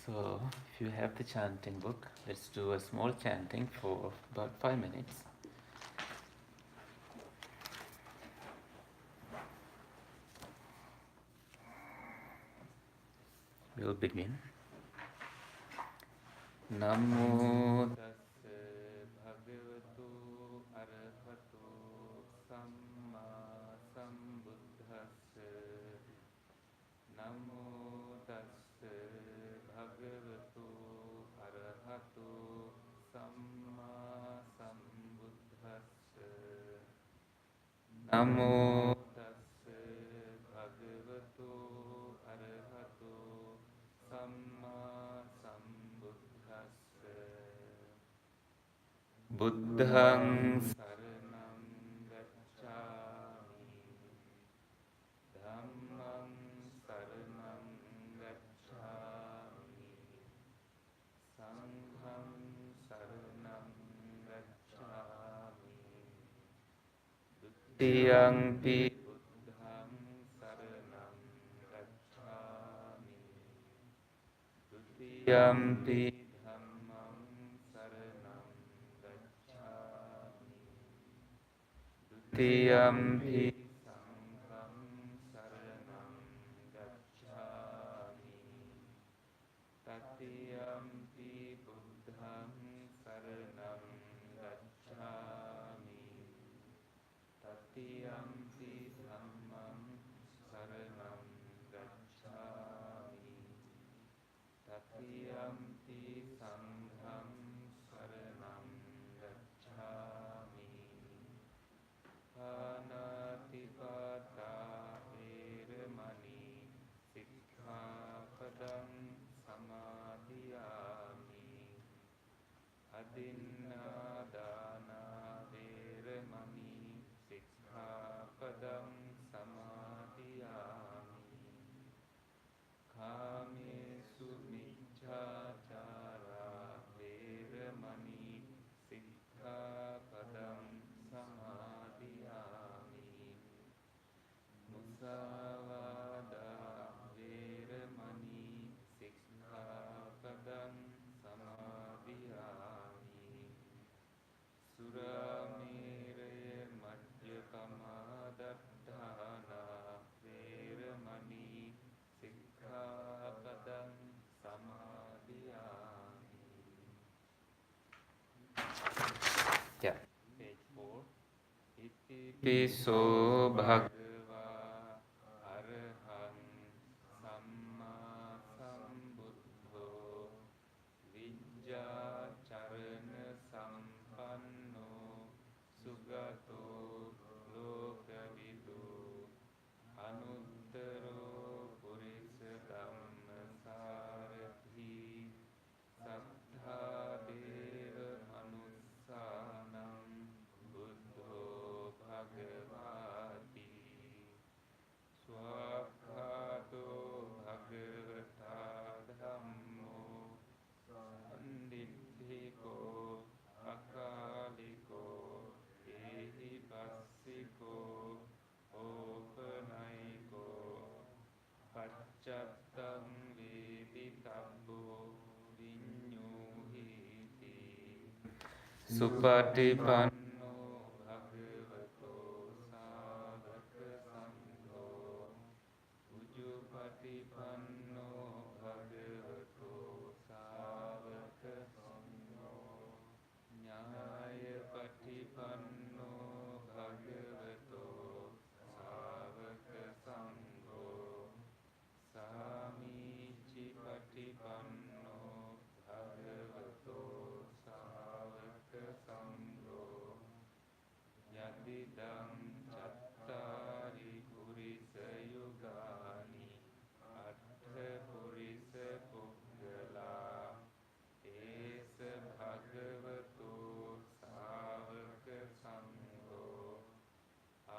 So, if you have the chanting book, let's do a small chanting for about 5 minutes. We'll begin. Namo tassa bhagavato arahato samma sambuddhassa. Namo tassa bhagavato arahato samma sambuddhassa. Namo tassa bhagavato arahato samma sambuddhassa. Buddhaṃ saraṇaṃ gacchāmi. Dhammaṃ saraṇaṃ gacchāmi. Saṅgham saraṇaṃ gacchāmi. Dutiyampi buddhaṃ saraṇaṃ gacchāmi. Dutiyampi dhammam saraṇaṃ gacchāmi. Dutiyampi saṅgham saraṇaṃ gacchāmi. Tatiyampi buddhaṃ saraṇaṃ gacchāmi. Tatiyampi dhammam saraṇaṃ gacchāmi. Tatiyampi saṅgham saraṇaṃ gacchāmi. Pānātipātā vēramani sikkhapadam samādhiyāmi. Adinādāna vēramani sikkhapadam samādhiyāmi. Kāmesu miccācārā vēramani sikkhapadam samādhiyāmi. Musāvādā vēramani sikkhapadam samādhiyāmi. Surāmēraya majjapamādāṭṭhānā vēramani sikkhapadam samādhiyāmi. Yeah. Page 4. Itipiso bhagavā arahang samma sambuddho vijjācarana sampanno sugato lokavidu anuttaro purisa dhammasarathi saddhādeva manussānaṃ buddho bhagavāti swakkhāto bhagavata dhammo sanditthiko akāliko ehipassiko opanayiko paccattam veditabbo viññūhīti supatipanno bhagavato sāvaka saṅghō ujupatipanno bhagavato sāvaka saṅghō ñāyapatipanno bhagavato sāvaka saṅghō sāmīcipatipanno bhagavato sāvaka saṅghō yadidaṃ cattāri purisa yugāni attha purisa puggala esa bhagavato sāvaka saṅghō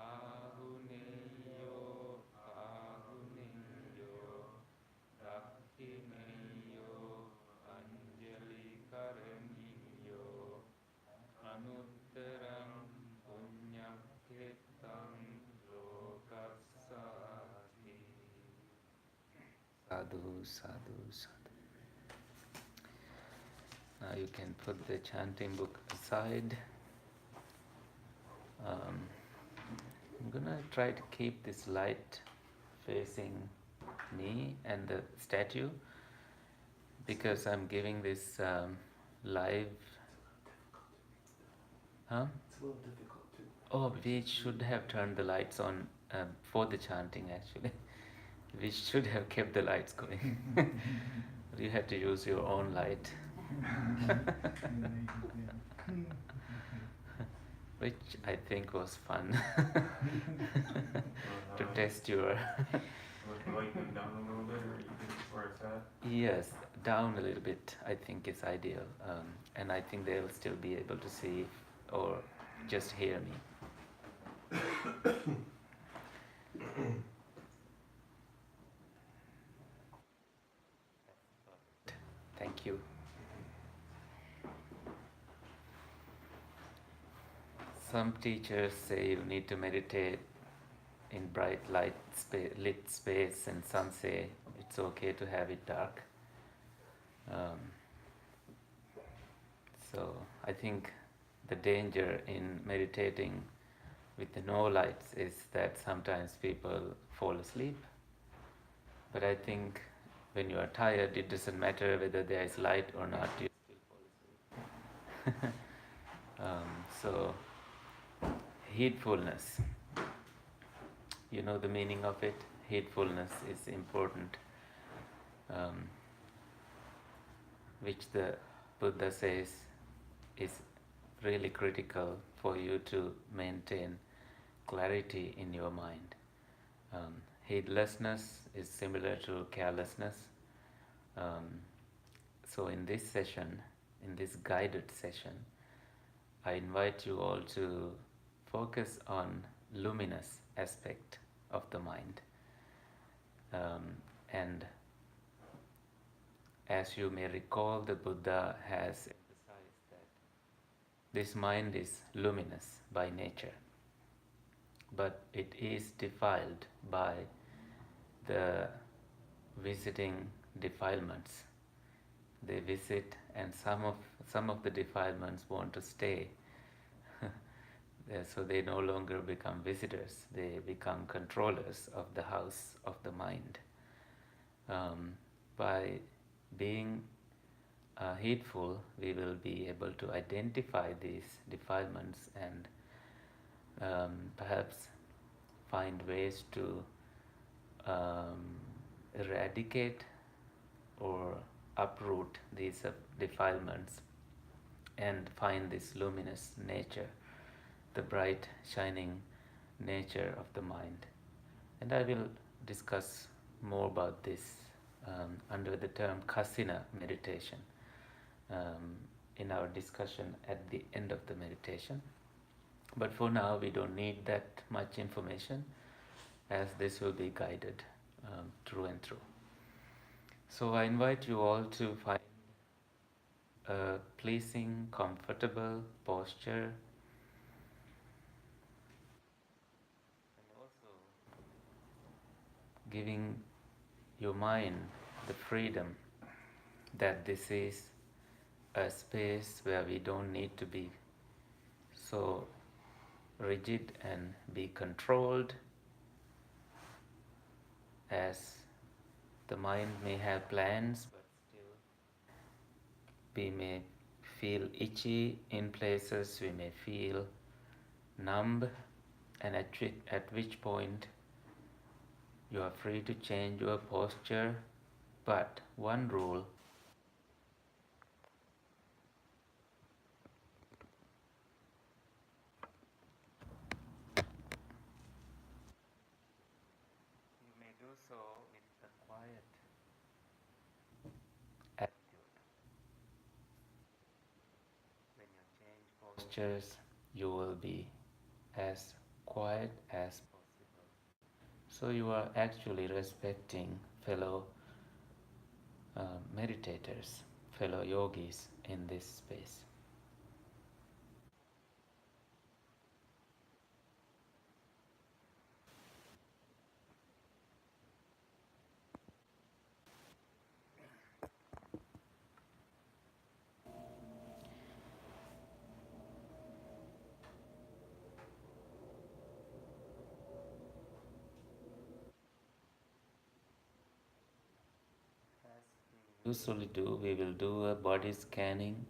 āhuneyyo āhuneyyo dakkhineyyo anjali karaniyyo anuttaraṃ puññakkhetaṃ lokassaati. Sadhu, sadhu, sadhu. Now you can put the chanting book aside. I'm gonna try to keep this light facing me and the statue because I'm giving this live. Huh? It's a little difficult too. Oh, we should have turned the lights on for the chanting actually. We should have kept the lights going. You had to use your own light. Which I think was fun to test your. Lighten them down a little bit, or you think where it's at? Yes, down a little bit I think is ideal, and I think they will still be able to see or just hear me. Thank you. Some teachers say you need to meditate in bright lit space, and some say it's okay to have it dark. So I think the danger in meditating with no lights is that sometimes people fall asleep. But I think when you are tired, it doesn't matter whether there is light or not, you still fall asleep. So, heedfulness. You know the meaning of it? Heedfulness is important, which the Buddha says is really critical for you to maintain clarity in your mind. Heedlessness is similar to carelessness. So, in this session, in this guided session, I invite you all to focus on luminous aspect of the mind. And as you may recall, the Buddha has emphasized that this mind is luminous by nature, but it is defiled by the visiting defilements. They visit, and some of the defilements want to stay. So they no longer become visitors, they become controllers of the house of the mind. By being heedful, we will be able to identify these defilements and perhaps find ways to eradicate or uproot these defilements and find this luminous nature, the bright, shining nature of the mind. And I will discuss more about this under the term kasiṇa meditation in our discussion at the end of the meditation. But for now, we don't need that much information, as this will be guided through and through. So I invite you all to find a pleasing, comfortable posture, and also giving your mind the freedom that this is a space where we don't need to be so rigid and be controlled, as the mind may have plans, but still we may feel itchy in places, we may feel numb, and at which point you are free to change your posture. But one rule: you may do so with a quiet attitude. When you change postures, you will be as quiet as possible. So you are actually respecting fellow meditators, fellow yogis in this space. usually do, we will do a body scanning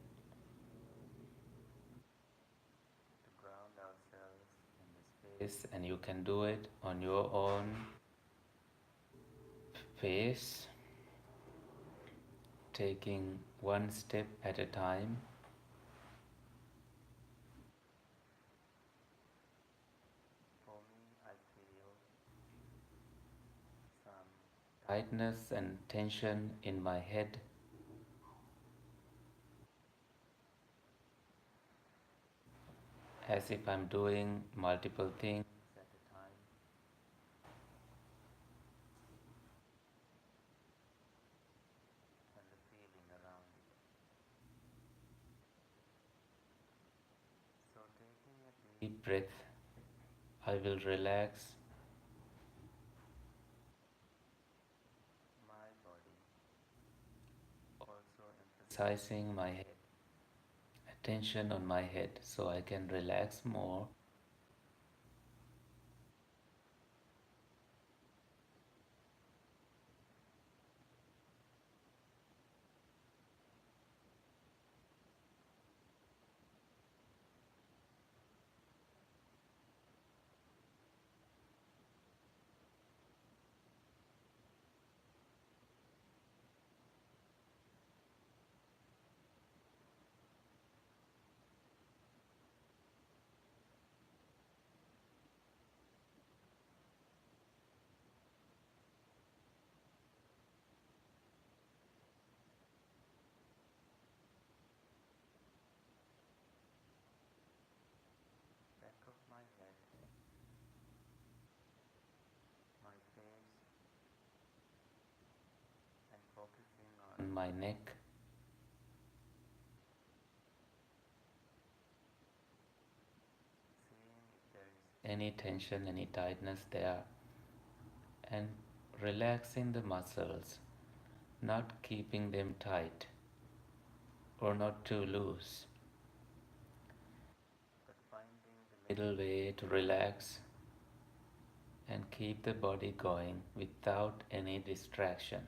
to ground ourselves in the space, and you can do it on your own pace, taking one step at a time. For me, I feel some tightness and tension in my head, as if I'm doing multiple things at a time, and the feeling around it. So, taking a deep breath, I will relax my body, also emphasizing my head, attention on my head, so I can relax more. Back of my head, my face, and focusing on my neck, seeing if there is any tension, any tightness there, and relaxing the muscles, not keeping them tight or not too loose, but finding the middle way to relax and keep the body going without any distraction.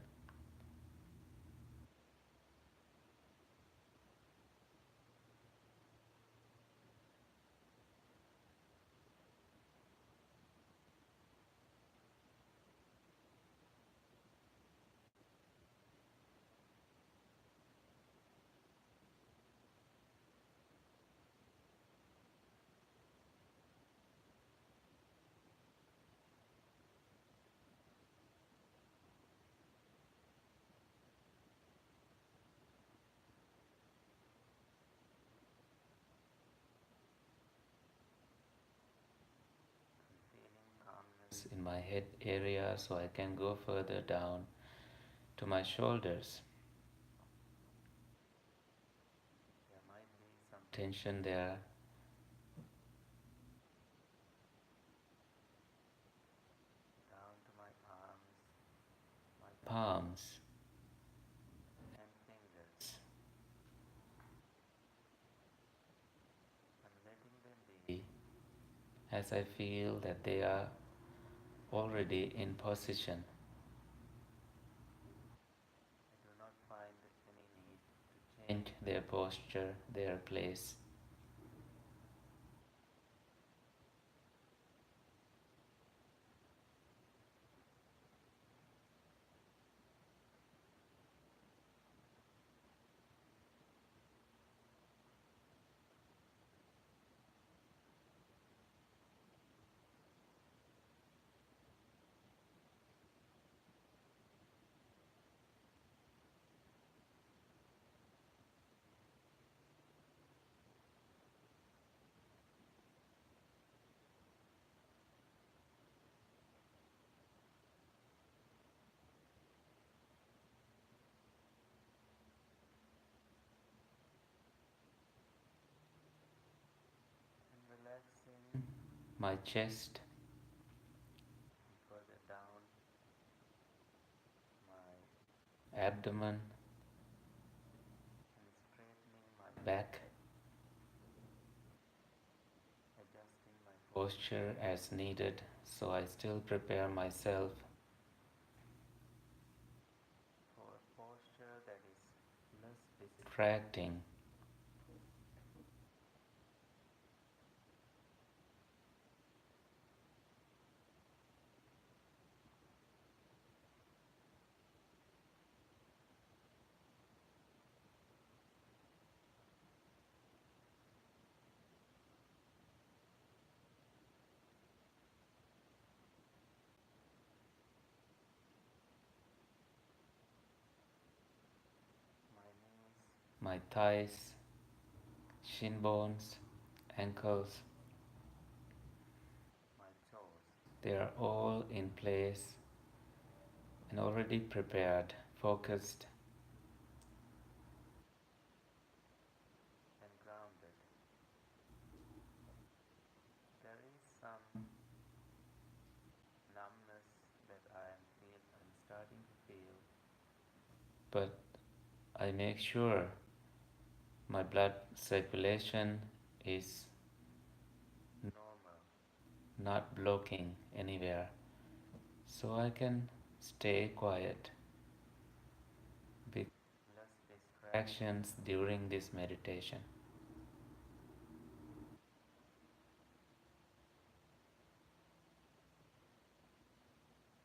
Feeling calmness in my head area, so I can go further down to my shoulders. There might be some tension there, down to my arms, my palms, and fingers. I'm letting them be as I feel that they are already in position. I do not find any need to change their posture, their place. And relaxing my chest, further down my abdomen, and straightening my back, adjusting my posture as needed, so I still prepare myself for a posture that distracting. My thighs, shin bones, ankles, they are all in place and already prepared, focused, and grounded. There is some numbness that I'm starting to feel, but I make sure my blood circulation is normal, not blocking anywhere, so I can stay quiet with less distractions during this meditation.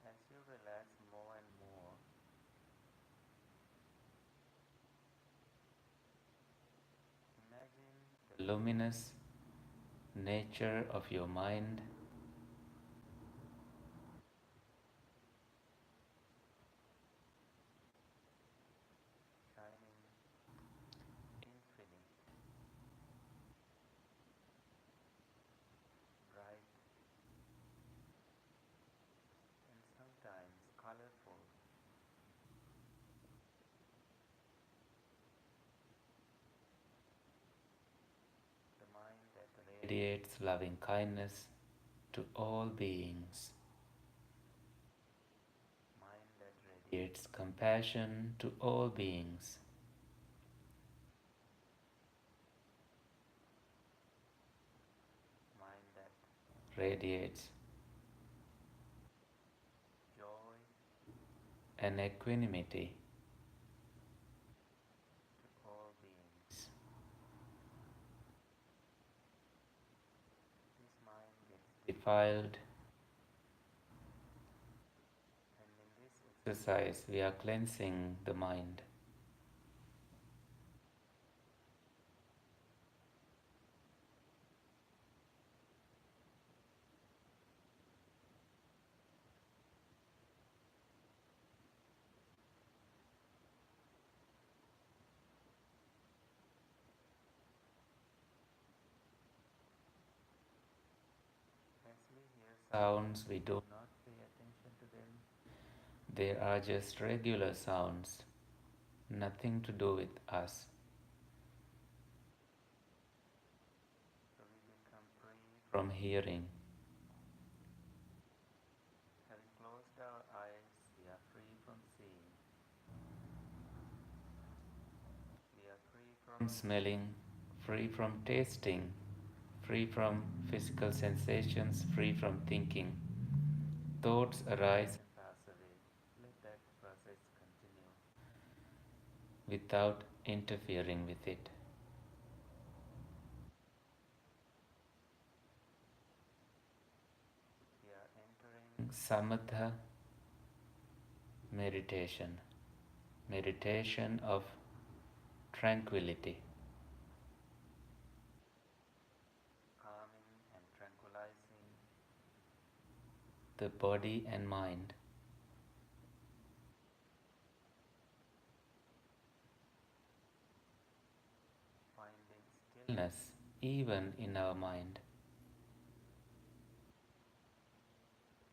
As you relax more and more, imagine the luminous nature of your mind shining infinite, bright, and sometimes colorful. The mind that radiates loving kindness to all beings. Mind that radiates compassion to all beings. Mind that radiates joy and equanimity to all beings. This mind gets defiled, and in this exercise, we are cleansing the mind. As we hear sounds, we do not pay attention to them. They are just regular sounds, nothing to do with us. So we become free from hearing. Having closed our eyes, we are free from seeing. We are free from smelling, free from tasting, free from physical sensations, free from thinking. Thoughts arise and pass away. Let that process continue without interfering with it. We are entering samatha meditation, meditation of tranquility, calming and tranquilizing the body and mind, finding stillness even in our mind,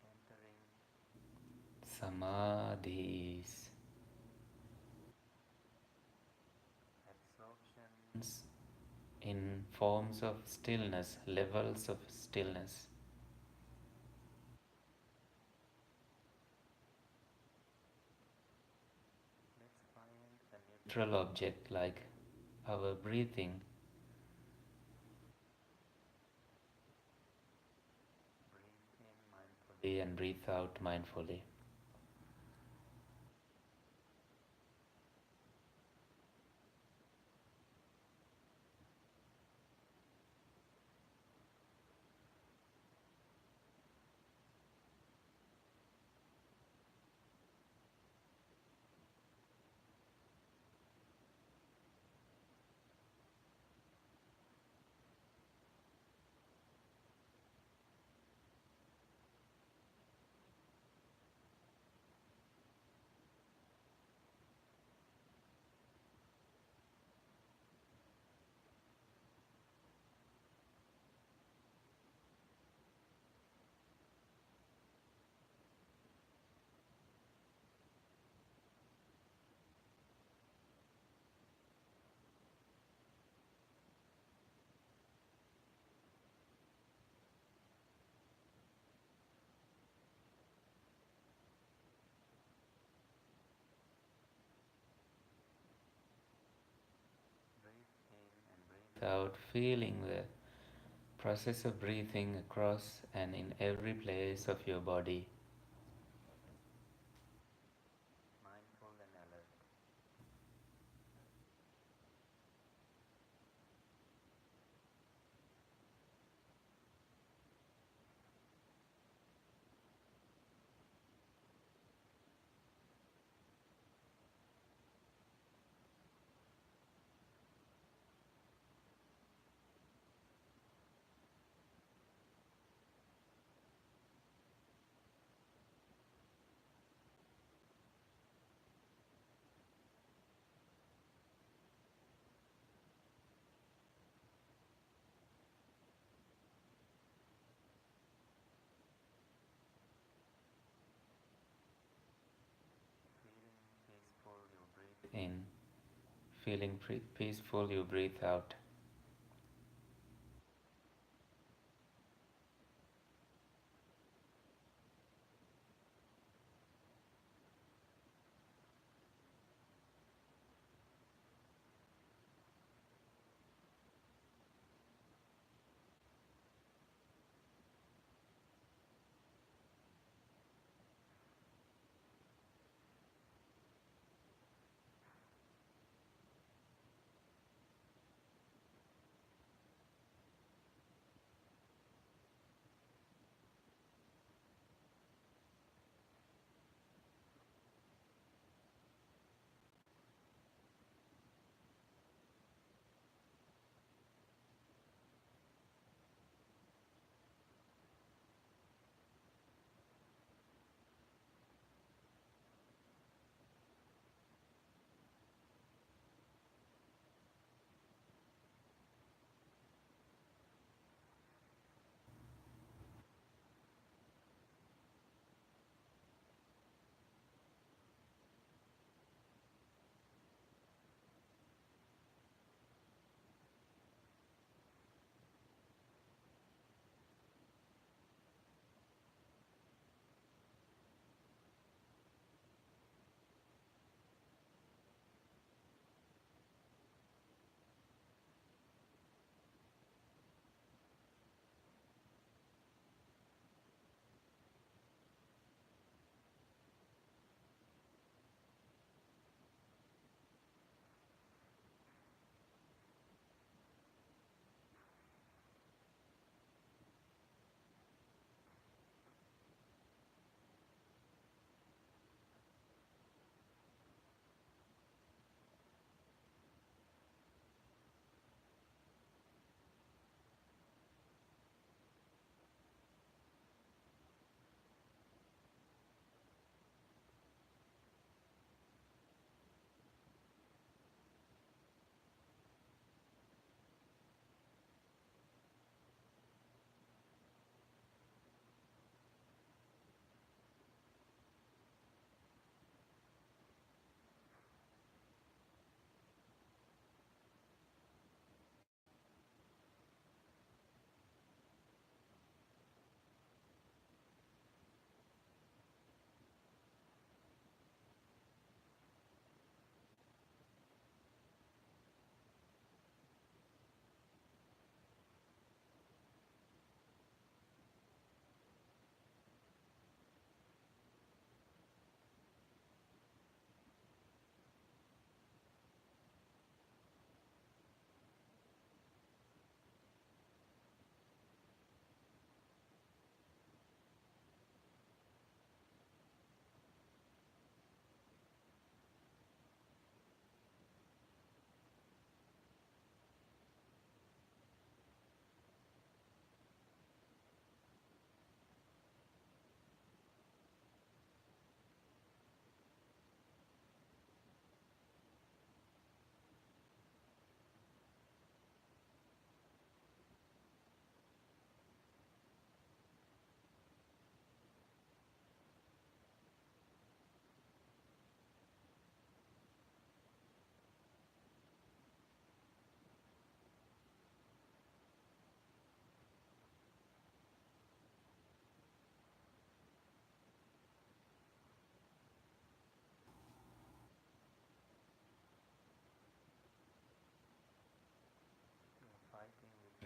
entering samadhis, absorptions in forms of stillness, levels of stillness. Let's find a neutral object like our breathing. Breathe in mindfully and breathe out mindfully. out, feeling the process of breathing across and in every place of your body. Mindful and alert. Feeling peaceful, you breathe in. Feeling peaceful, you breathe out.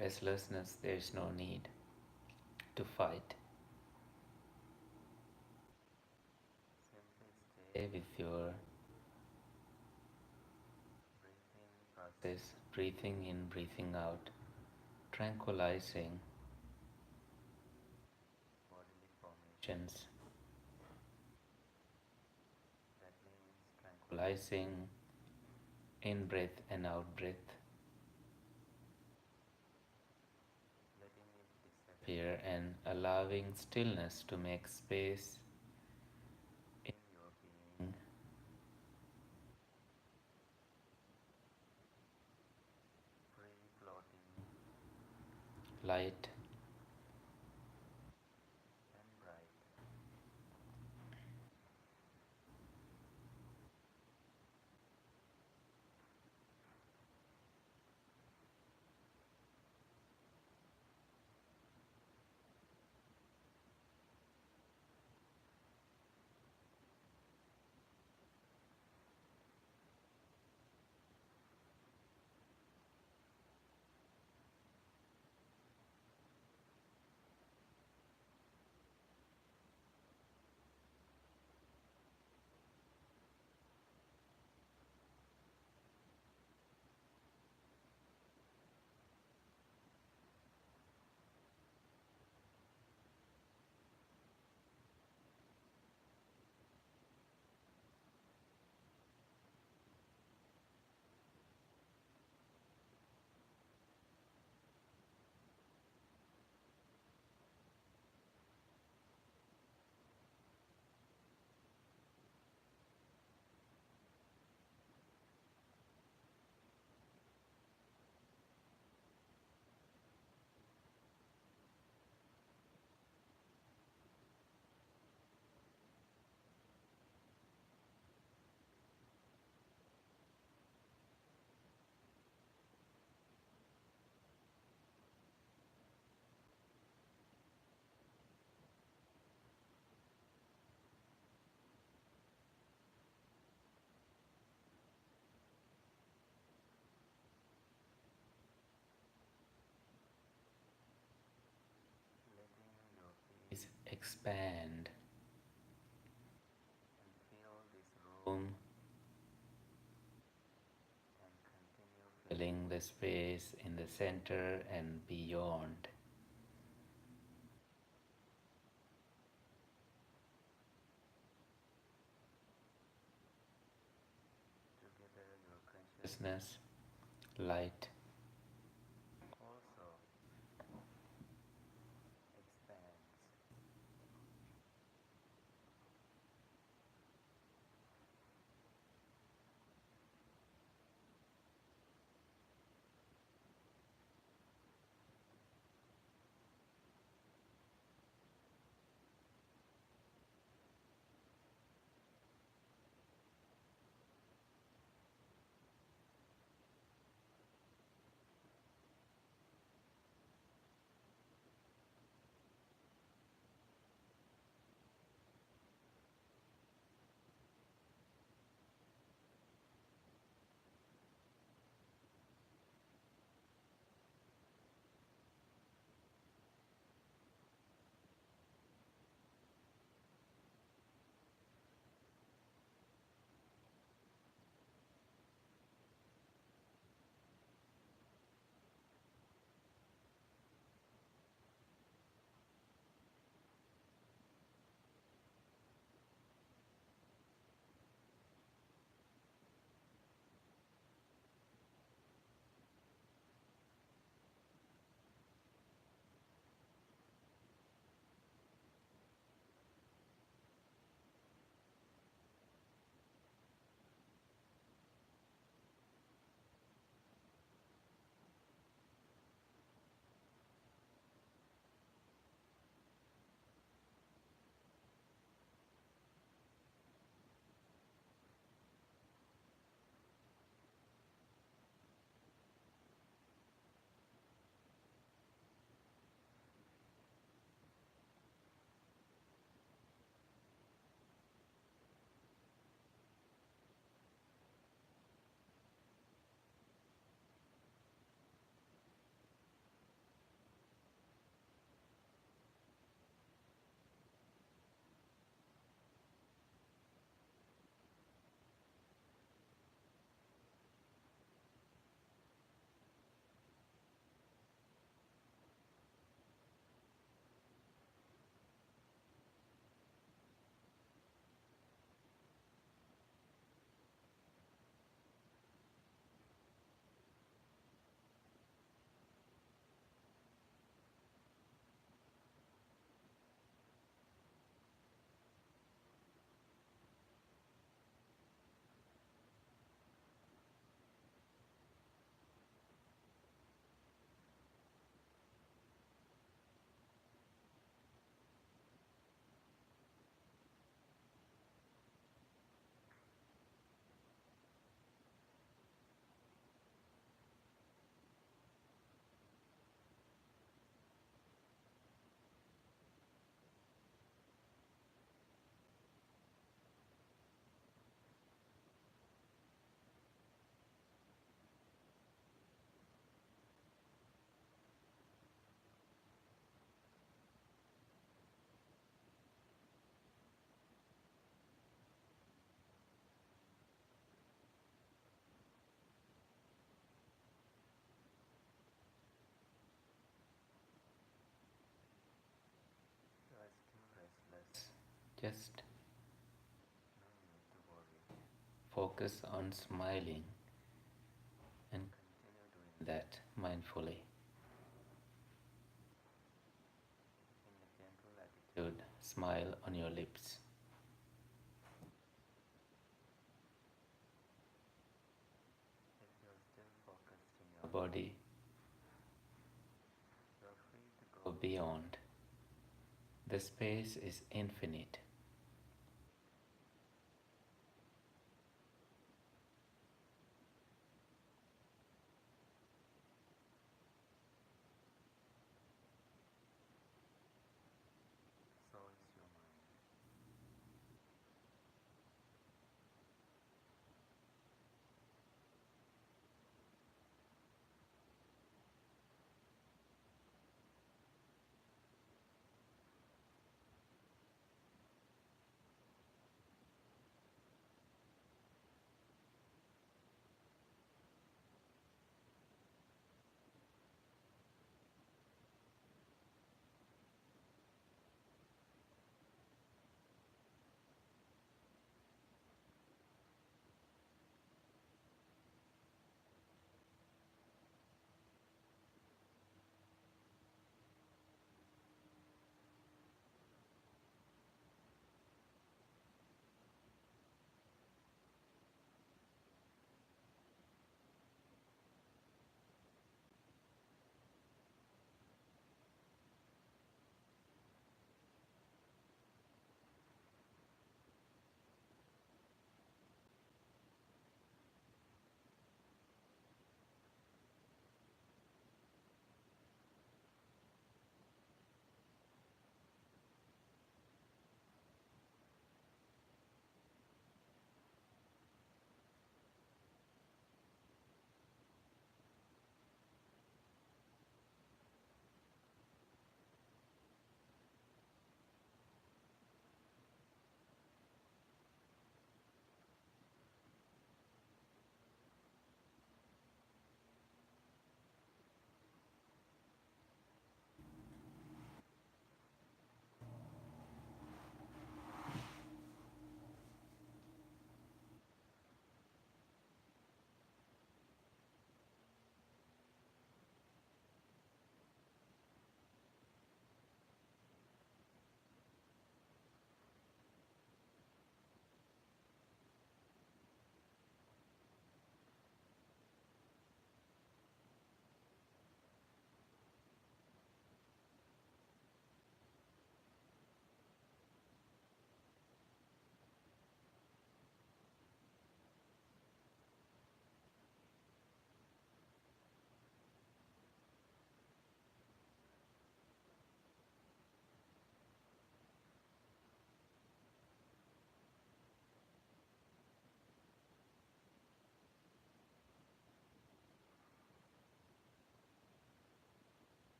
restlessness, there is no need to fight. Stay with your process, breathing in, breathing out, tranquilizing bodily formations. That means tranquilizing in breath and out breath, letting it disappear and allowing stillness to make space in your being, free floating, light and bright. Please expand and fill this room and continue filling the space in the center and beyond. Together, your consciousness, light, also expands. Just focus on smiling and continue doing that mindfully. In a gentle attitude, smile on your lips. If you're still focused in your body, you're free to go beyond. The space is infinite. So is your mind.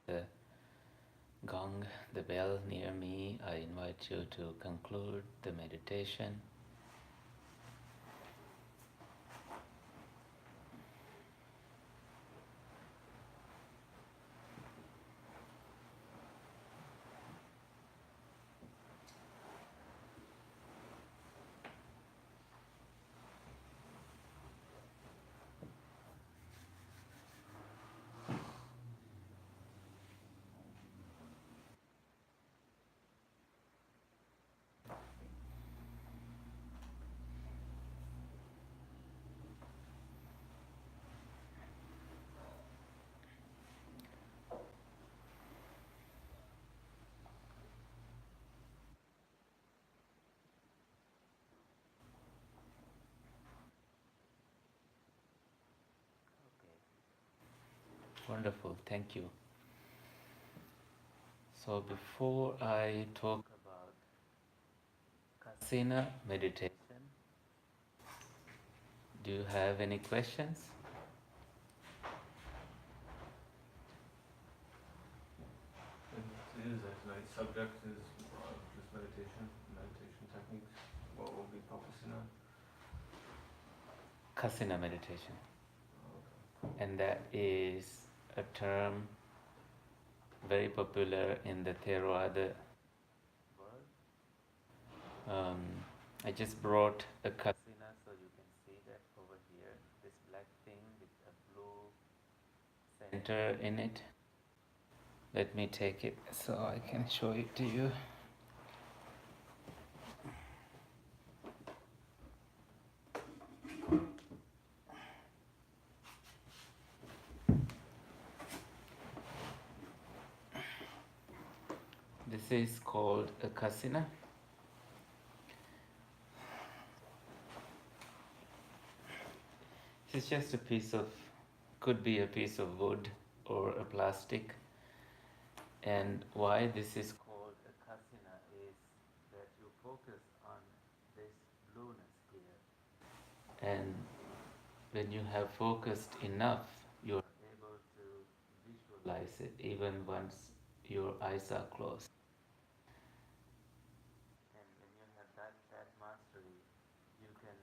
the gong, the bell near me, I invite you to conclude the meditation. Wonderful, thank you. So before I talk about kasiṇa meditation, do you have any questions? And it is actually subject is this meditation techniques. What will be focusing on? Kasiṇa meditation. Okay. And that is a term very popular in the Theravada world. I just brought a kasiṇa so you can see that over here, this black thing with a blue center in it. Let me take it so I can show it to you. This is called a kasiṇa. It's just a piece of, could be a piece of wood or a plastic. And why this is called a kasiṇa is that you focus on this blueness here. And when you have focused enough, you're able to visualize it even once your eyes are closed. And when you have that mastery, you can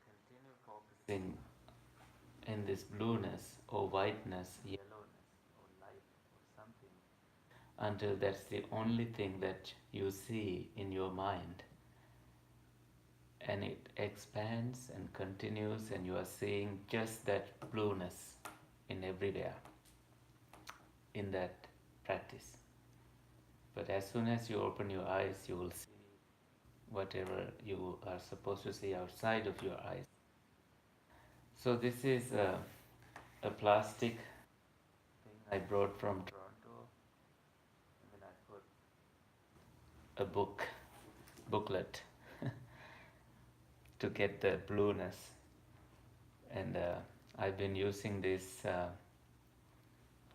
continue focusing in this blueness or whiteness, yellowness or light or something until that's the only thing that you see in your mind. And it expands and continues, and you are seeing just that blueness in everywhere in that practice. But as soon as you open your eyes, you will see whatever you are supposed to see outside of your eyes. So this is a plastic thing I brought from Toronto. And then I put a booklet to get the blueness. And I've been using this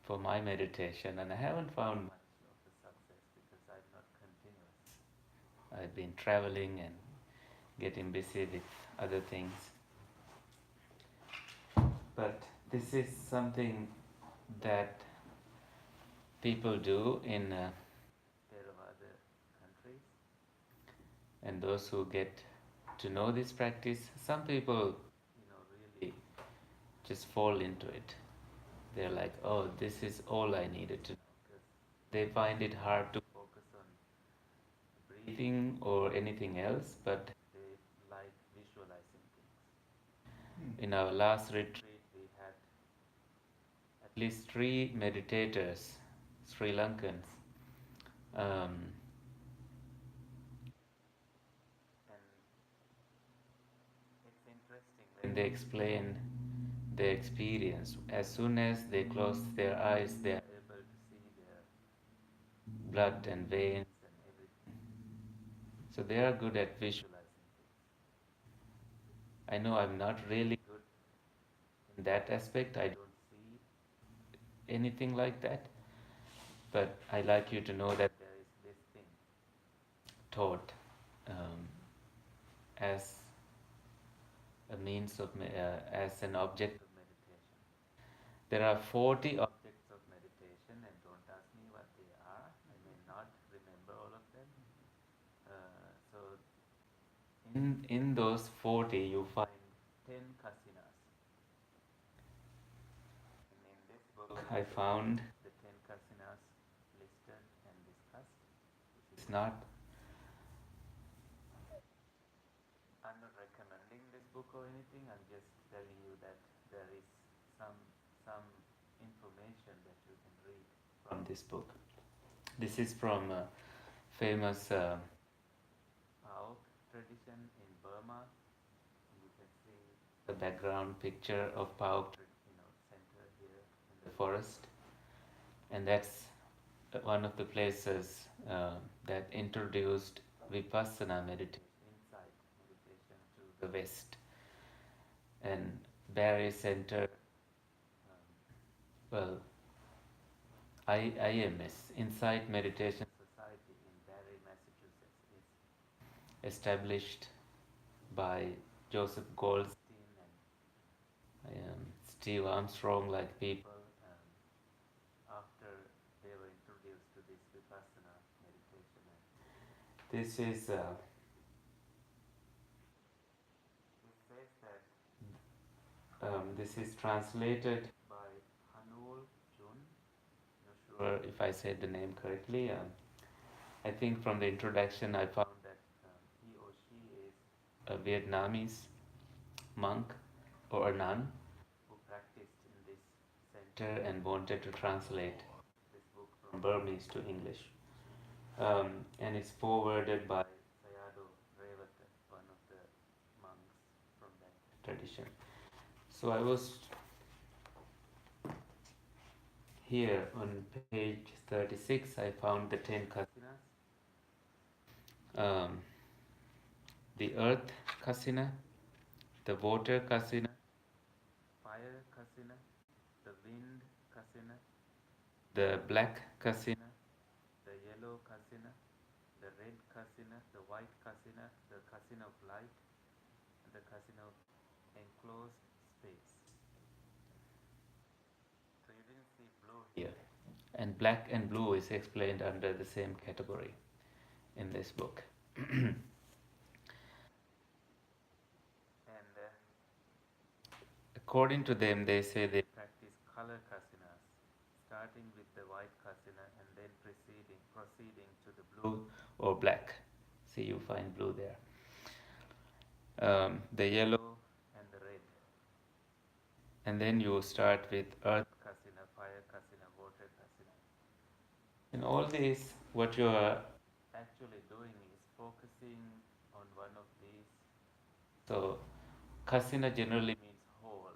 for my meditation, and I haven't found much of the success because I'm not continuous. I've been traveling and getting busy with other things. But this is something that people do in Theravada countries, and those who get to know this practice, some people, really just fall into it. They're like, oh, this is all I needed to know. Because they find it hard to focus on breathing or anything else, but they like visualizing things. In our last retreat, we had at least 3 meditators, Sri Lankans. And it's interesting when they explain their experience. As soon as they close their eyes, they are able to see their blood and veins and everything. So they are good at visualizing things. I know I'm not really good in that aspect. I don't see anything like that. But I like you to know that there is this thing taught as as an object of meditation. There are 40 objects In those 40, you find 10 kasinas. And in this book, I found the 10 kasinas listed and discussed, which is not. I'm not recommending this book or anything. I'm just telling you that there is some some information that you can read from this book. This is from a famous Pauk tradition in Burma. You can see the background picture of Pauk, center here in the forest, and that's one of the places that introduced Vipassana meditation, insight meditation, to the West. And Barry Center, well, IMS, Insight Meditation Society in Barry, Massachusetts, is established by Joseph Goldstein and Steve Armstrong, like people, after they were introduced to this Vipassana meditation. And this is it says that this is translated by Hanul Jun. Not sure if I said the name correctly. I think from the introduction I found that he or she is a Vietnamese monk or a nun who practiced in this center and wanted to translate this book from Burmese to English. And it's forwarded by Sayadaw Revata, one of the monks from that tradition. So I was here on page 36, I found the 10 kasinas. Um, the earth kasina, the water kasina, fire kasina, the wind kasina, the black kasina, the yellow kasina, the red kasina, the white kasina, the kasina of light, and the kasina of enclosed space. So you didn't see blue here. And black and blue is explained under the same category in this book. And according to them, they say they practice color kasinas, starting with the white kasina and then proceeding to the blue or black. See, you find blue there. The yellow and the red. And then you start with earth kasina, fire kasina, water kasina. In all these, what you are actually doing is focusing on one of these. So, kasina generally means whole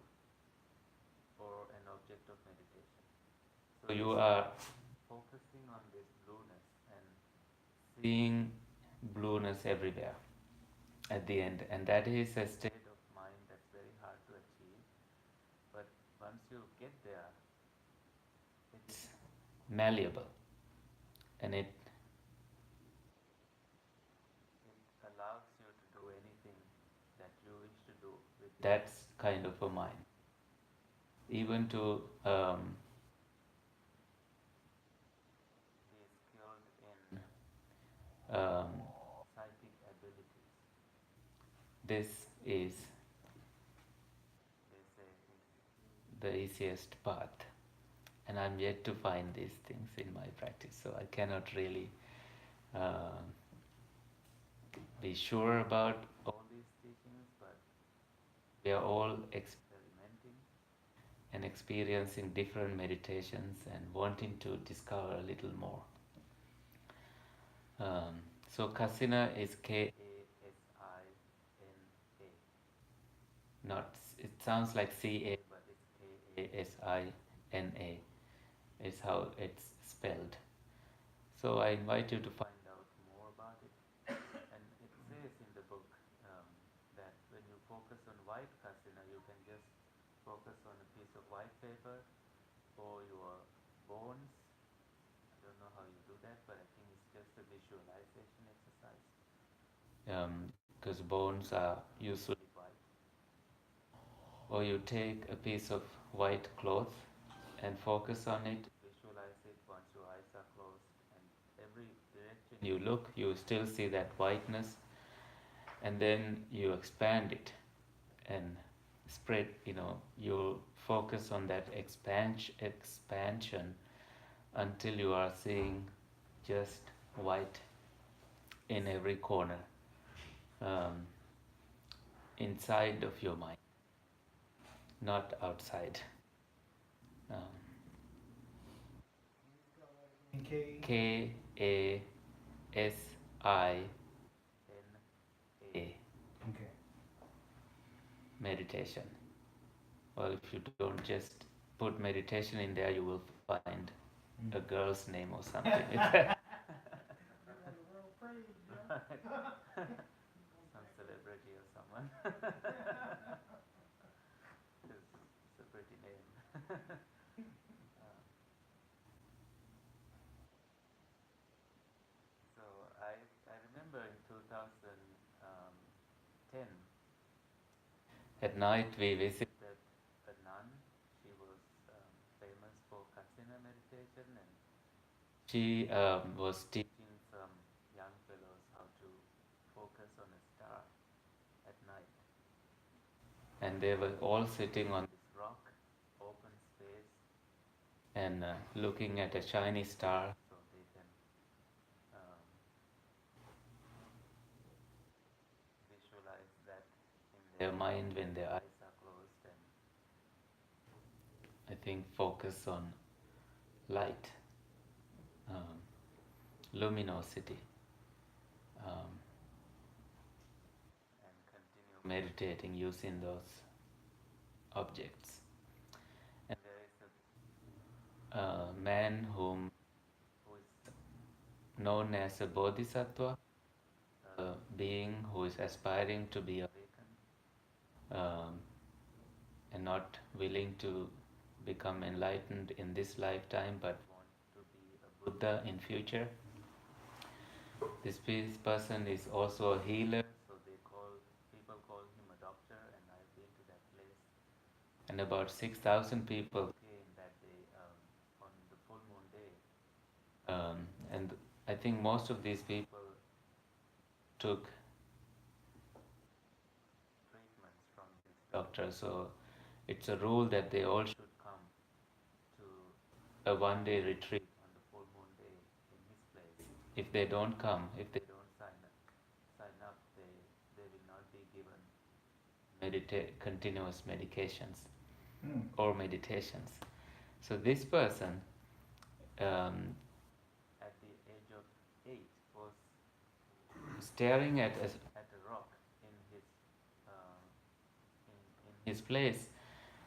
or an object of meditation. So you are focusing on this blueness and seeing blueness everywhere at the end, and that is a state of mind that's very hard to achieve. But once you get there, it's malleable, and it allows you to do anything that you wish to do with that kind of a mind, even to be skilled in psychic abilities. This is, they say, the easiest path, and I'm yet to find these things in my practice, so I cannot really uh, be sure about all these teachings, but we are all experimenting and experiencing different meditations and wanting to discover a little more. So Kasina is Kasina. Not, it sounds like CA, but it's KASINA. Is how it's spelled. So I invite you to find out more about it. And it says in the book that when you focus on white kasina, you can just focus on a piece of white paper or your bones. I don't know how you do that, but I think it's just a visualization exercise. Because bones are usually white. Or you take a piece of white cloth and focus on it, visualize it once your eyes are closed, and every direction you look, you still see that whiteness, and then you expand it and spread, you'll focus on that expansion until you are seeing just white in every corner, um, inside of your mind, not outside. um, K. Kasina, Okay. meditation. Well, if you don't just put meditation in there, you will find a girl's name or something. Some celebrity or someone. It's a pretty name. So I, I remember in 2010, at night we visited a nun. She was famous for kasiṇa meditation, and she was teaching some young fellows how to focus on a star at night. And they were all sitting on this rock, open space, and looking at a shiny star, so they can um, visualize that in their mind when their eyes are closed, and I think focus on light, um, luminosity, um, and continue meditating using those objects. And there is a man who is known as a bodhisattva, a being who is aspiring to be awakened, um, and not willing to become enlightened in this lifetime, but want to be a Buddha in future. This person is also a healer, so people call him a doctor, and I've been to that place. And about 6,000 people came that day, on the full moon day. And I think most of these people took treatments from this doctor, so it's a rule that they all should come to a one-day retreat on the full moon day in his place. If they don't come, if they don't sign up, they will not be given continuous medications or meditations. So this person, um, at the age of 8, was staring at a rock in his um, in his place,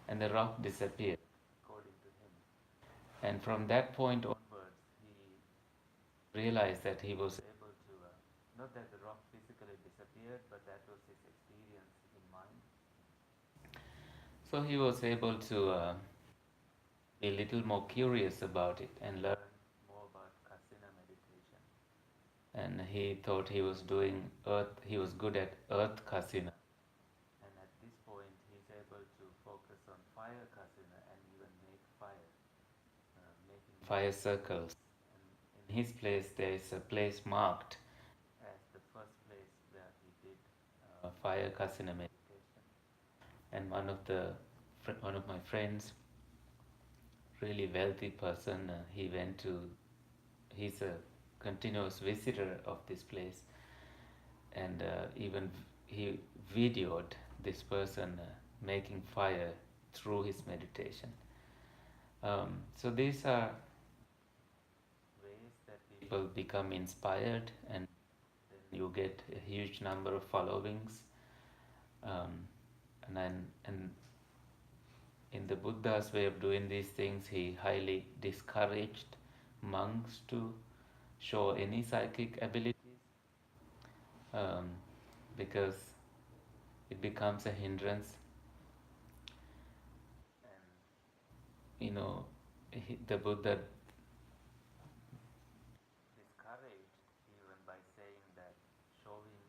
and the rock disappeared, according to him. And from that point onwards, he realized that he was able to, not that the rock physically disappeared, but that was his experience in mind. So he was able to be a little more curious about it and learn more about kasiṇa meditation. And he thought he was good at earth kasiṇa. And at this point, he's able to focus on fire kasiṇa and even make fire, making fire circles. And in his place, there is a place marked as the first place where he did fire kasiṇa meditation. And one of my friends, really wealthy person, he went to. He's a continuous visitor of this place, and even he videoed this person making fire through his meditation. So these are ways that people become inspired, and then you get a huge number of followings. And in the Buddha's way of doing these things, he highly discouraged monks to show any psychic abilities, um, because it becomes a hindrance. And the Buddha discouraged even by saying that showing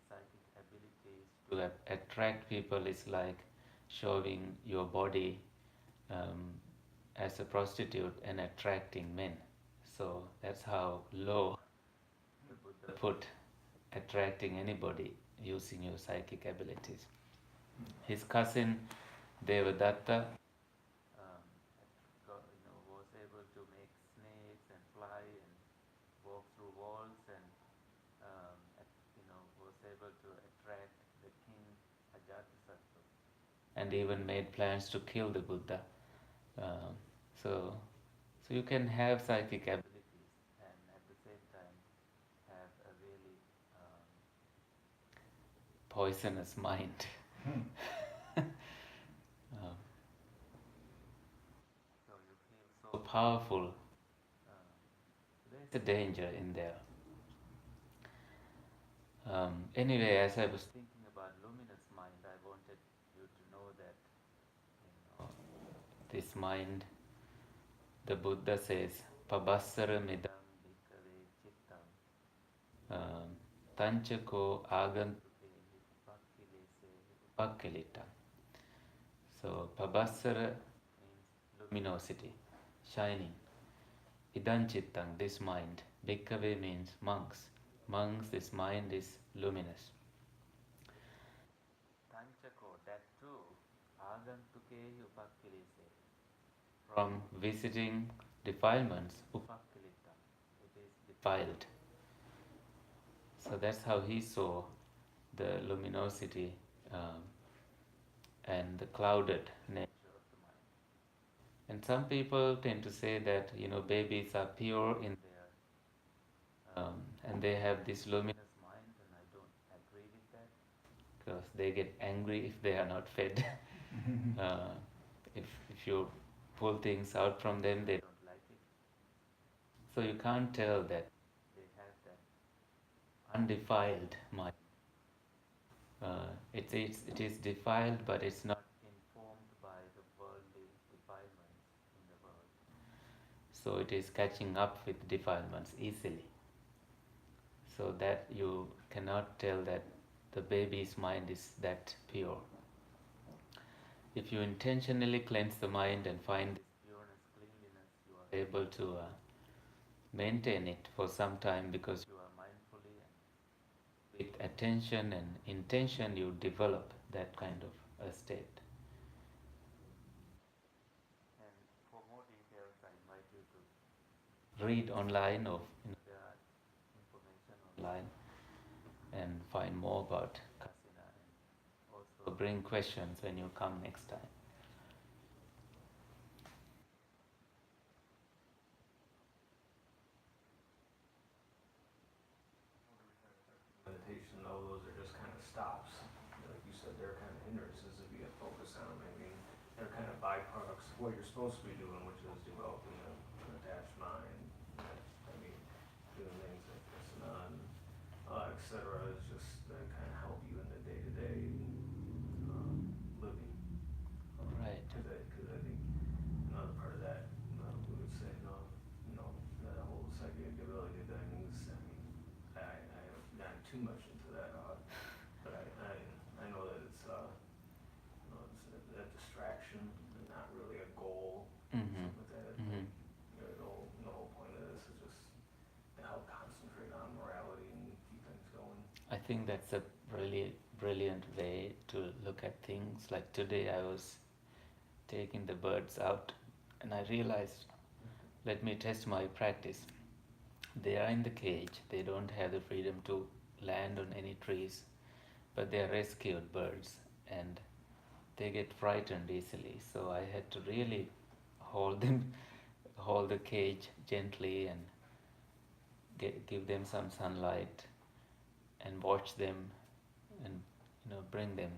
psychic abilities to attract people is like showing your body, um, as a prostitute and attracting men. So that's how low the Buddha put attracting anybody. using your psychic abilities. His cousin Devadatta was able to make snakes and fly and walk through walls and was able to attract the king Ajatasattu and even made plans to kill the Buddha. Um, so, so you can have psychic abilities and at the same time have a really poisonous mind. Um, so you feel so powerful. There's a danger in there. Anyway, as I was thinking about luminous mind, I wanted you to know that this mind, the Buddha says, Pabassara midam bhikkhave chittam tanchako agantuke upakkilese upakkilitam. So, Pabassara means luminosity, shining. Idam chittang, this mind. Bhikkhave means monks. Monks, this mind is luminous. Tanchako, that too, agantuke upakkilese. From visiting defilements, upakkilita, it is defiled. So that's how he saw the luminosity and the clouded nature of the mind. And some people tend to say that babies are pure in their and they have this luminous mind, and I don't agree with that because they get angry if they are not fed. uh, if you pull things out from them, they don't like it. So you can't tell that they have that undefiled mind. It is defiled, but it's not informed by the worldly defilements in the world. So it is catching up with defilements easily. So that you cannot tell that the baby's mind is that pure. If you intentionally cleanse the mind and find this pureness, cleanliness, you are able to maintain it for some time because you are mindfully and with attention and intention you develop that kind of a state. And for more details, I invite you to read online or there are information online and find more about kasiṇa and also bring questions when you come next time. Meditation, though, those are just kind of stops. Like you said, they're kind of hindrances if you get focused on them. I mean, they're kind of byproducts of what you're supposed to be doing, which is developing an attached mind. I mean, doing things like kasiṇa and etc. is just kind of help you in the day-to-day living. Right. Because I think another part of that, we would say, that whole psychic ability things. I mean, I haven't gotten too much into that, but I know that it's it's a distraction and not really a goal. Mm-hmm. Something like that. Mm-hmm. The whole point of this is just to help concentrate on morality and keep things going. I think that's a really brilliant way to look at things. Like today I was taking the birds out and I realized, let me test my practice. They are in the cage, they don't have the freedom to land on any trees, but they are rescued birds and they get frightened easily. So I had to really hold them, hold the cage gently and give them some sunlight and watch them and bring them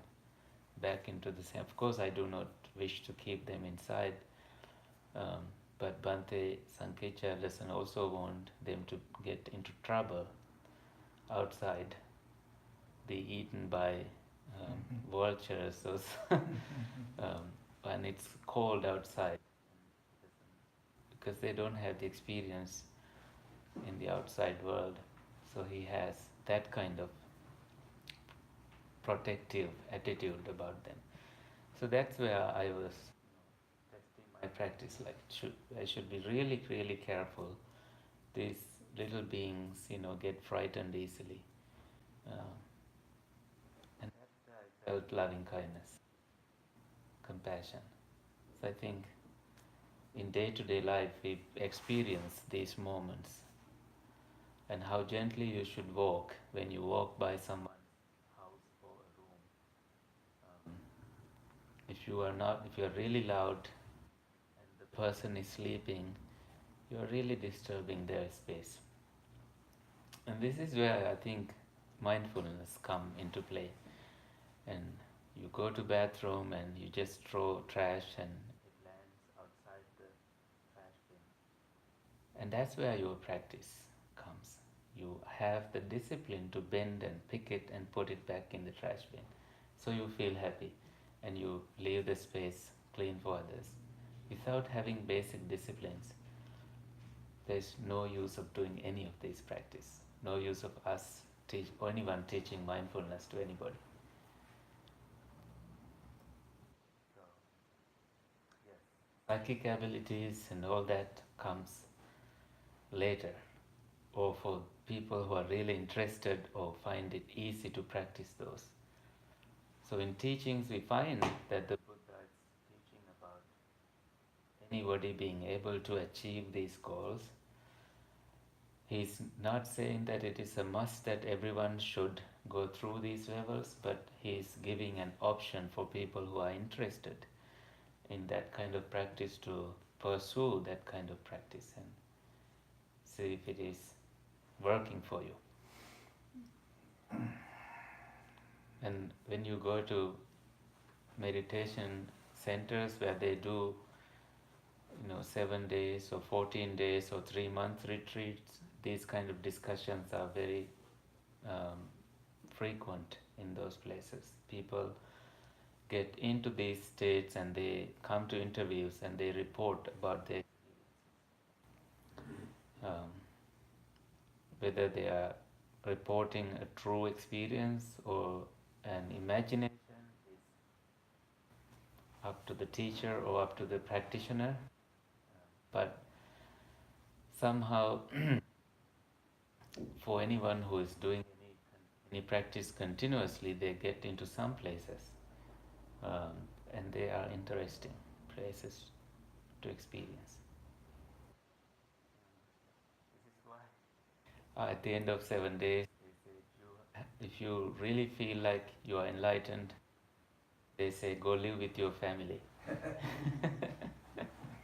back into the same. Of course, I do not wish to keep them inside, but Bhante Sankecharlasan also want them to get into trouble outside, be eaten by vultures or when it's cold outside, because they don't have the experience in the outside world. So he has that kind of protective attitude about them. So that's where I was testing my practice. Like, I should be really, really careful. These little beings, get frightened easily. felt loving kindness, compassion. So I think in day to day life we experience these moments, and how gently you should walk when you walk by someone's house or a room. Um, if you are really loud and the person is sleeping, you are really disturbing their space. And this is where I think mindfulness come into play. And you go to bathroom and you just throw trash and it lands outside the trash bin. And that's where your practice comes. You have the discipline to bend and pick it and put it back in the trash bin. So you feel happy and you leave the space clean for others. Without having basic disciplines, there's no use of doing any of these practice. No use of us teach or anyone teaching mindfulness to anybody. So, yes. Psychic abilities and all that comes later, or for people who are really interested or find it easy to practice those. So in teachings we find that the Buddha is teaching about anybody being able to achieve these goals. He's not saying that it is a must that everyone should go through these levels, but he's giving an option for people who are interested in that kind of practice to pursue that kind of practice and see if it is working for you. And when you go to meditation centers where they do 7 days or 14 days or 3 month retreats, these kind of discussions are very um, frequent in those places. People get into these states and they come to interviews and they report about their um, whether they are reporting a true experience or an imagination is up to the teacher or up to the practitioner. But somehow, for anyone who is doing any practice continuously, they get into some places, um, and they are interesting places to experience. This is why at the end of 7 days, they say if you really feel like you are enlightened, they say go live with your family.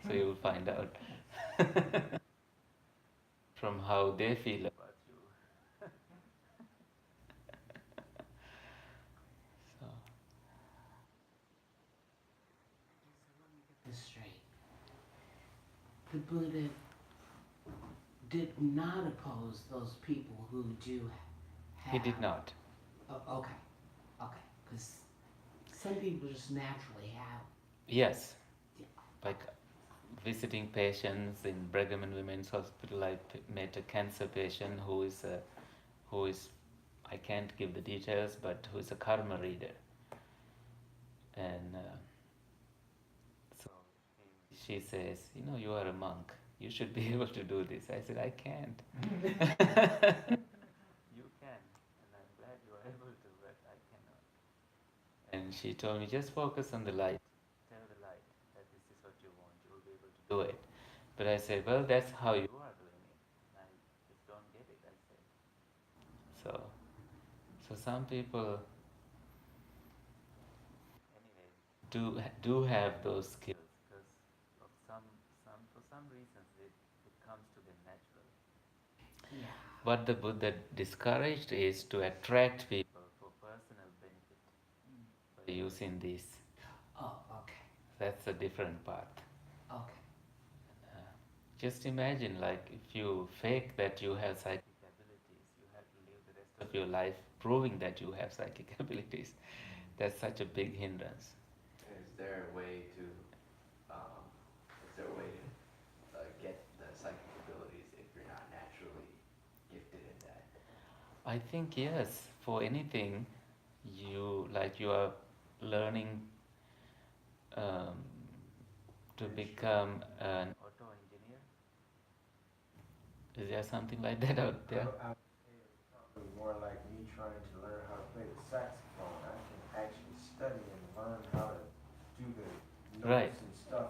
So you will find out from how they feel about you. So This straight. The Buddha did not oppose those people who do have. he did not. Oh, okay, okay, because some people just naturally have. Yes, Yeah. like visiting patients in Brigham and Women's Hospital, I met a cancer patient who is I can't give the details, but who is a karma reader, and so she says, you are a monk. You should be able to do this. I said, I can't. You can, and I'm glad you are able to, but I cannot. And she told me, just focus on the light. Tell the light that this is what you want. You will be able to do it. But I said, well, that's how you are doing it. I just don't get it, I said. So some people, anyway, do have those skills because of for some reasons it comes to them naturally. Yeah. What the Buddha discouraged is to attract people for personal benefit by using these. Oh, okay, That's a different path. okay. Uh, just imagine, like, if you fake that you have psychic abilities, you have to live the rest of your life proving that you have psychic abilities. That's such a big hindrance. Is there a way to, get the psychic abilities if you're not naturally gifted in that? I think yes, for anything, you are learning um, to become an auto engineer. Is there something like that out there? I would say it's probably more like me trying to learn how to play the saxophone. I can actually study and learn how to do the Right. notes and stuff.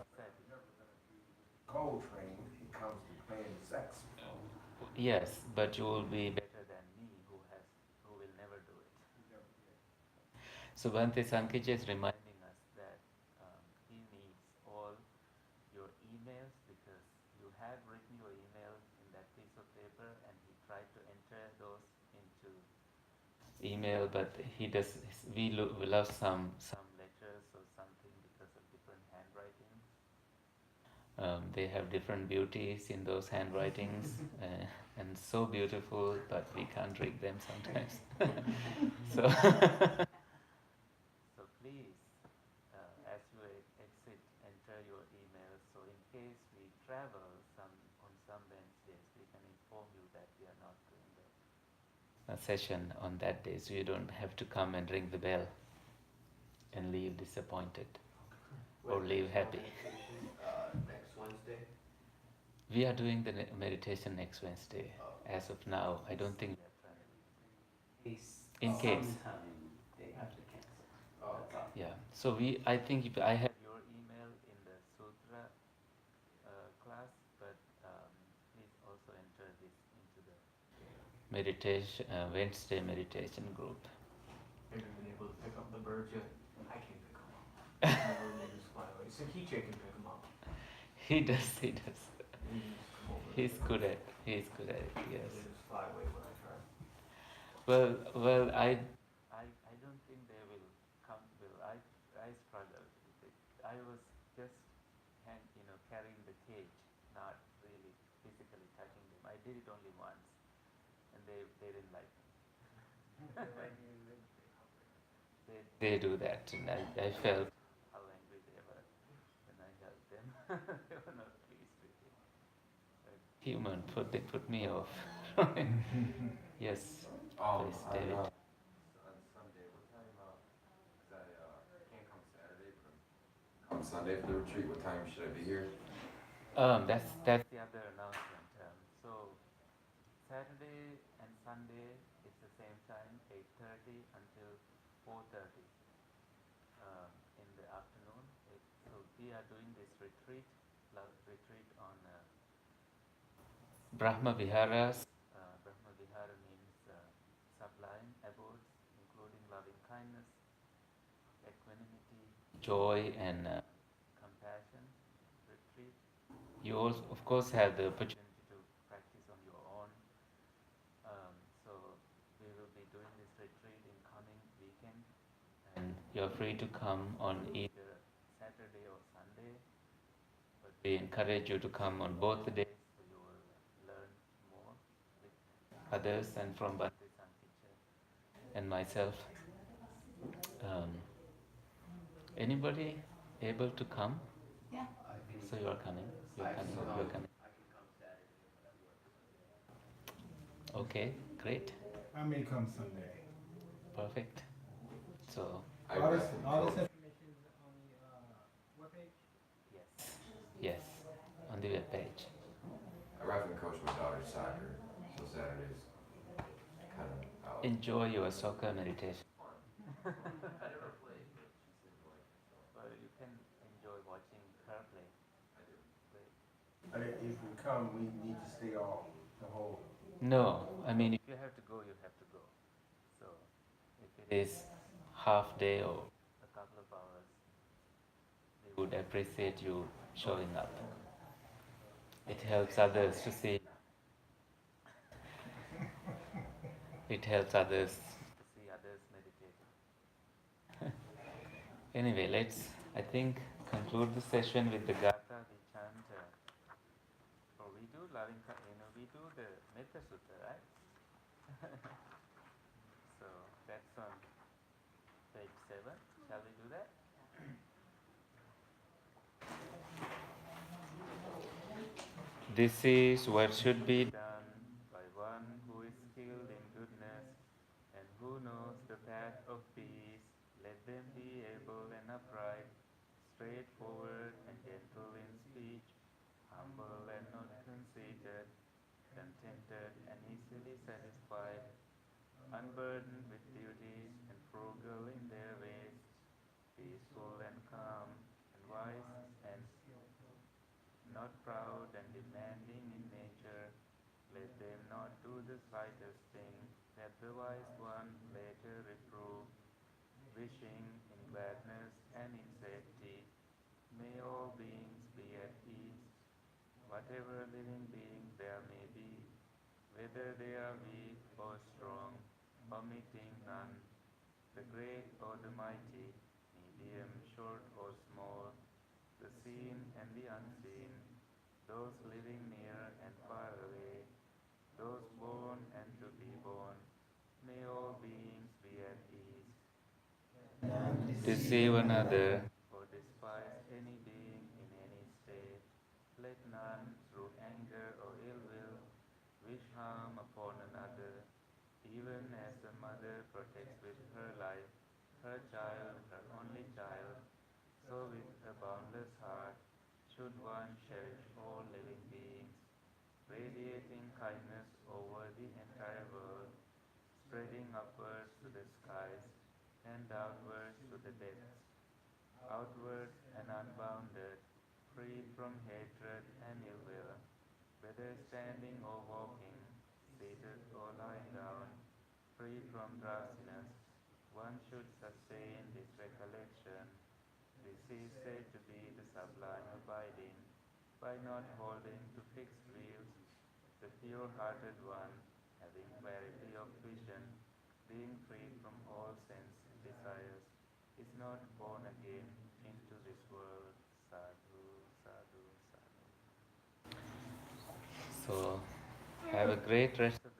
Cold training, it comes to playing the saxophone. Yes, but you will be better than me, who will never do it. So Bhante Sankich is reminding us that he needs all your emails because you had written your email in that piece of paper and he tried to enter those into email, but he does. We love some letters or something because of different handwritings. They have different beauties in those handwritings, and so beautiful, but we can't read them sometimes. So, so please, as you exit, enter your email. So in case we travel on some Wednesdays, we can inform you that we are not doing a session on that day, so you don't have to come and ring the bell and leave disappointed or When leave is happy. meditation? Next Wednesday? We are doing the meditation next Wednesday. Oh. As of now, I don't think we are planning. In case. Sometime they have to cancel. Oh, That's all. Yeah. So I think if I have your email in the sutra class, but please also enter this into the meditation Wednesday meditation group. Have you been able to pick up the birds yet? I can't pick them up. Never they just fly away. Sakiche can pick them up. He does. He does. They just come over. He's good at. He's good at it. Yes. They just fly away when I try. Well, I don't think they will come. Will I struggled with it. I was just carrying the cage, not really physically touching them. I did it only once, and they didn't like it. They do that, and I felt how angry they were when I helped them. They were not pleased with it. But they put me off. Yes, please, David. On Sunday, what time, cause I can't come Saturday, but on Sunday for the retreat, what time should I be here? That's the other announcement. So Saturday and Sunday it's the same time, 8:30 until 4:30 in the afternoon. So we are doing this retreat on Brahma Viharas. Brahma Vihara means sublime abodes, including loving kindness, equanimity, joy, and compassion retreat. You also, of course, have the opportunity to practice on your own. So we will be doing this retreat in coming weekend, and you're free to come on either Saturday or Sunday. But we encourage you to come on both the days, so you will learn more with others and from Bhante Sankicha and myself. Um, Anybody able to come? Yeah. So you are coming. You're coming. You're coming. I can come Saturday, but I work Sunday. Okay, great, I may come Sunday. perfect. So All this information is on the webpage? yes, yes, on the web page. I roughly coach my daughter's soccer, so Saturdays kind of out. Enjoy your soccer meditation. I never played, but she seems to like it, so. Well, you can enjoy watching her play. I do. Great. If we come, we need to stay all the whole. No, I mean if you have to go, you have to go. So if it is half day or a couple of hours, we would appreciate you showing up. It helps others to see. It helps others to see others meditating. Anyway, let's, I think, conclude the session with the Gatha. We chant, or we do we do the Metta Sutta, right? So that's on page 7. Shall we do that? This is what should be done by one who is skilled in goodness and who knows the path of peace. Let them be able and upright, straightforward and gentle in speech, humble and not conceited, contented and easily satisfied, unburdened with duties and frugal in their ways, wise and not proud and demanding in nature, let them not do the slightest thing that the wise one later reprove, wishing in gladness and in safety. May all beings be at ease, whatever living being there may be, whether they are weak or strong, omitting none, the great or the mighty, medium, short or small, the seen and the unseen, those living near and far away, those born and to be born, may all beings be at ease. Deceive another or despise any being in any state. Let none through anger or ill will wish harm upon another, even as a mother protects with her life her child, her only child, so with a boundless heart should one cherish all living beings, radiating kindness over the entire world, spreading upwards to the skies and downwards to the depths, outwards and unbounded, free from hatred and ill will, whether standing or walking, seated or lying down, free from drowsiness, one should sustain this recollection. This is said to be the sublime abiding, by not holding to fixed views, the pure-hearted one, having clarity of vision, being free from all sense desires, is not born again into this world. Sadhu, sadhu, sadhu. So, have a great rest of